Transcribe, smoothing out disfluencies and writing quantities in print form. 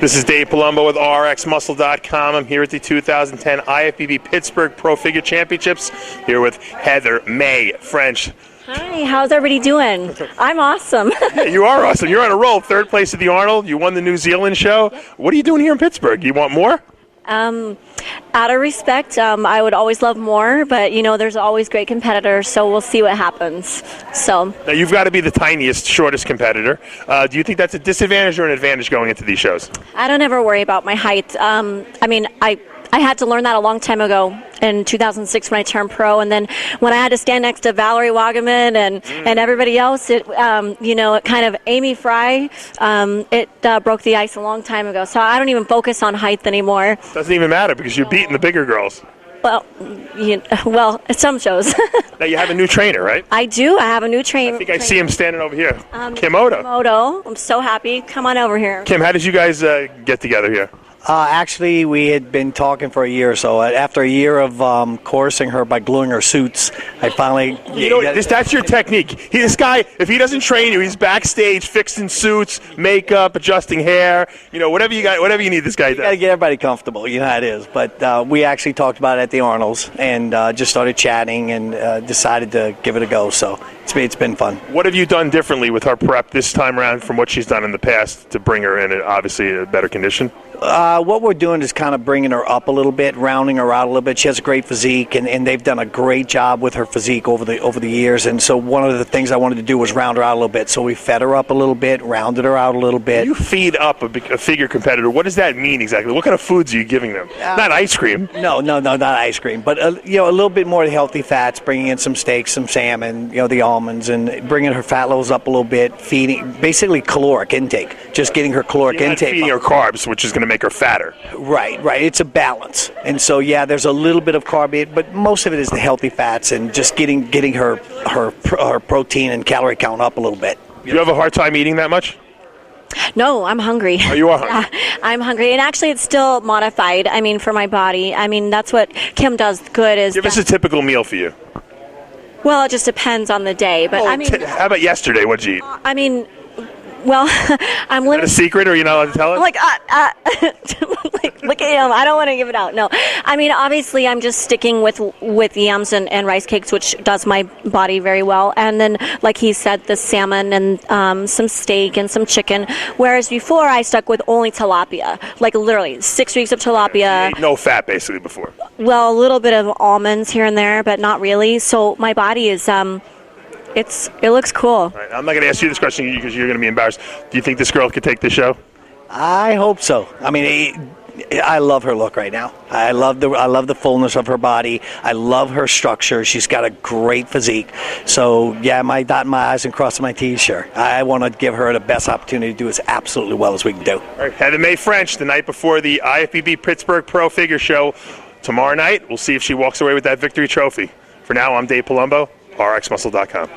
This is Dave Palumbo with RxMuscle.com. I'm here at the 2010 IFBB Pittsburgh Pro Figure Championships, here with Heather May French. Hi, how's everybody doing? I'm awesome. Yeah, you are awesome. You're on a roll. Third place at the Arnold. You won the New Zealand show. Yep. What are you doing here in Pittsburgh? You want more? Out of respect, I would always love more, but there's always great competitors, so we'll see what happens. So now you've got to be the tiniest, shortest competitor. Do you think that's a disadvantage or an advantage going into these shows? I don't ever worry about my height. I had to learn that a long time ago in 2006 when I turned pro, and then when I had to stand next to Valerie Wagaman and everybody else, it kind of Amy Fry, it broke the ice a long time ago. So I don't even focus on height anymore. Doesn't even matter because you're beating the bigger girls. Well, some shows. Now you have a new trainer, right? I do. I have a new trainer. I think I see him standing over here. Kim Oda. Kim Oda. I'm so happy. Come on over here. Kim, how did you guys get together here? Actually, we had been talking for a year or so. After a year of coercing her by gluing her suits, I finally... that's your technique. This guy, if he doesn't train you, he's backstage fixing suits, makeup, adjusting hair, whatever you need, this guy does. You got to get everybody comfortable, how it is. But we actually talked about it at the Arnolds and just started chatting and decided to give it a go. So it's been fun. What have you done differently with her prep this time around from what she's done in the past to bring her in, obviously, a better condition? What we're doing is kind of bringing her up a little bit, rounding her out a little bit. She has a great physique, and they've done a great job with her physique over the years. And so one of the things I wanted to do was round her out a little bit. So we fed her up a little bit, rounded her out a little bit. You feed up a figure competitor. What does that mean exactly? What kind of foods are you giving them? Not ice cream. No, not ice cream. But a little bit more healthy fats, bringing in some steaks, some salmon, the almonds, and bringing her fat levels up a little bit, feeding basically caloric intake, just getting her caloric intake. Feeding her carbs, which is going to make her fatter. Right. It's a balance. And so, there's a little bit of carb, but most of it is the healthy fats and just getting her protein and calorie count up a little bit. Do you have a hard time eating that much? No, I'm hungry. Oh, you are hungry? Yeah, I'm hungry. And actually, it's still modified, for my body. That's what Kim does good is... Give us a typical meal for you. Well, it just depends on the day. But how about yesterday? What'd you eat? Well, I'm literally... Is that a secret, or are you not allowed to tell it? Look at him. I don't want to give it out. No. Obviously, I'm just sticking with yams and rice cakes, which does my body very well. And then, like he said, the salmon and some steak and some chicken. Whereas before, I stuck with only tilapia. Like, literally, 6 weeks of tilapia. You ate no fat, basically, before. Well, a little bit of almonds here and there, but not really. So my body is... It looks cool. Right, I'm not going to ask you this question because you're going to be embarrassed. Do you think this girl could take the show? I hope so. I love her look right now. I love the fullness of her body. I love her structure. She's got a great physique. So, am I dotting my I's and crossing my T's? Sure. I want to give her the best opportunity to do as absolutely well as we can do. All right, Heather May French, the night before the IFBB Pittsburgh Pro Figure Show. Tomorrow night, we'll see if she walks away with that victory trophy. For now, I'm Dave Palumbo, RxMuscle.com.